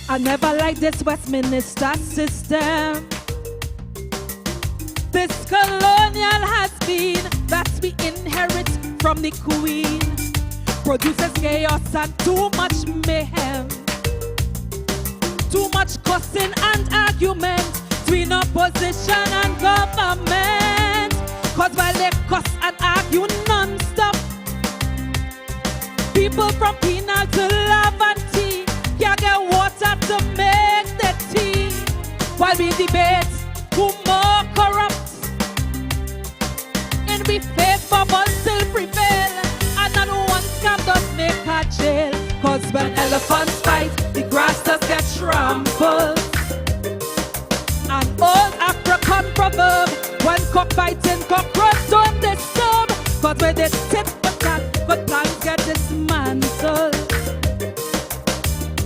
I never liked this Westminster system. This colonial has been that we inherit from the Queen. Produces chaos and too much mayhem. Too much cussing and argument between opposition and government. Cause while they cuss and argue non-stop, people from penal to love and tea can't get water to make the tea. While we debate who more corrupt, in we faith bubbles still prevail, and not one scam does make a jail. Cause when elephants fight, the grass does get trampled. An old African proverb, when cockfighting, cockroach don't disturb. Cause when they tit for tat, good plans get dismantled.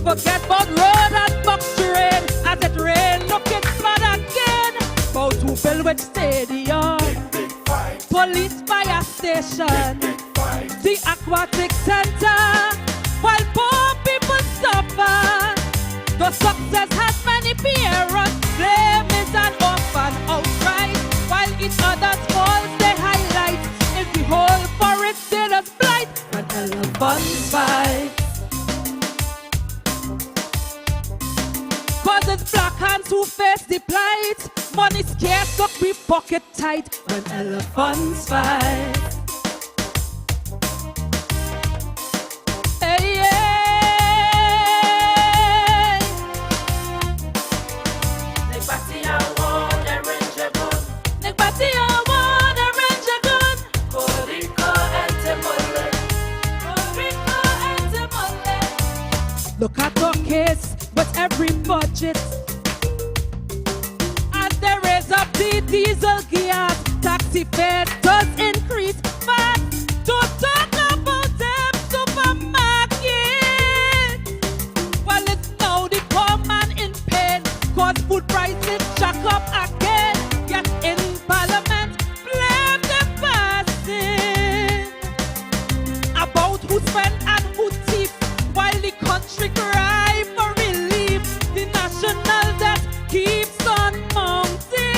Forget about road and box train, as it rain, look it flood again. About who build which stadium, big fight. Police fire station, the aquatic center, while poor people suffer. The success has many parents, blame is an orphan outright, while each other's faults they highlight. If we hold for it, they just blight. When elephants fight, cause it's black hands who face the plight. Money scarce, so we pocket tight. When elephants fight, hey, yeah. Nipati awon erenje gun. Nipati awon erenje gun. Koriko entemole. Koriko entemole. Look at our case with every budget. As they raise up the diesel gas, taxi fare does increase fast. Don't talk about them supermarkets. Well, it's now the poor man in pain, cause food prices jack up again. Yet in Parliament, blame the person about who spend and who thief, while the country cry for relief. The national debt keeps on mounting.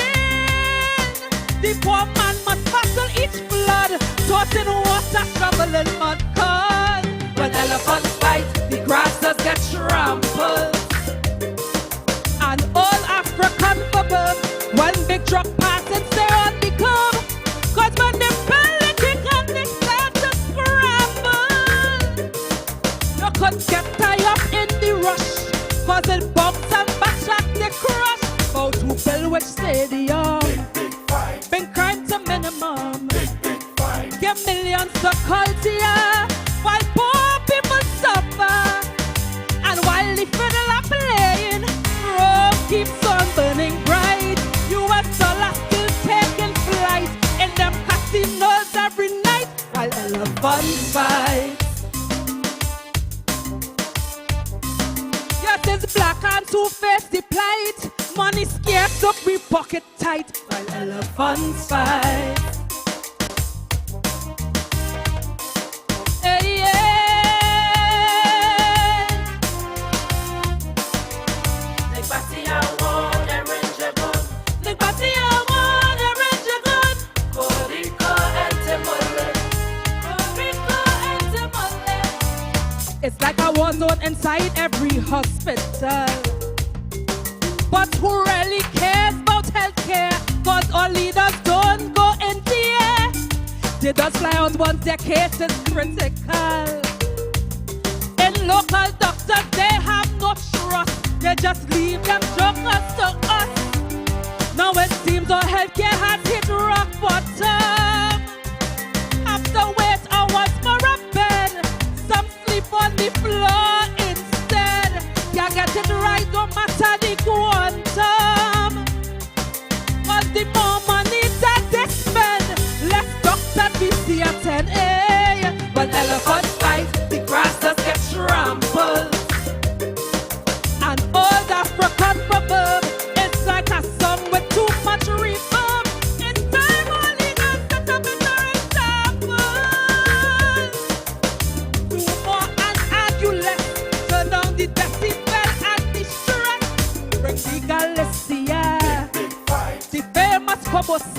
The poor man must battle each flood, tossing water, shoveling mud. Cause when elephants fight, the grass does get trampled. An old African proverb, when big truck passes, they on the curb. Cause when they belly kick and they start to scramble, you could get tied up in the rush, cause it bumps and backtrack the crush. About who build which stadium, Big fight. bring crime to minimum, Big fight. give millions to culture, while poor people suffer. And while the fiddle are playing, Rome keeps on burning bright. US dollars still taking flight in them casinos every night, while elephants fight. Yes, it's black hands who face the plight. Money scarce, so we pocket tight, while elephants fight. Hey, yeah. Nipati awon erenje gun. Nipati awon erenje gun. Koriko entemole. Koriko entemole. It's like a war zone inside every hospital. But who really cares about healthcare? Cause all leaders don't go in the air. They just fly out once their case is critical. In local doctors, they have no trust. They just leave them jokers to us. Now it seems our healthcare has hit rock bottom. After wait hours for a bed, some sleep on the floor instead. Can't get it right, no matter the quantum. Cause the more money that they spend, less doctors we see attend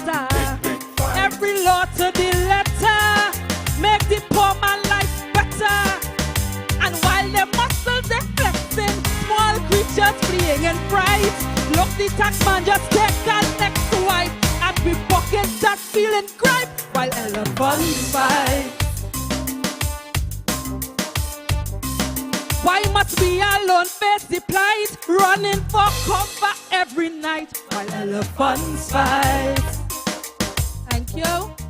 better. big fight. Every law to the letter, make the poor man life better. And while the muscles they flexing, small creatures fleeing in fright. Look, the tax man just take our next wife, and we pocket that feeling gripe while elephants fight. Why must we alone face the plight, running for cover every night while elephants fight? Thank you.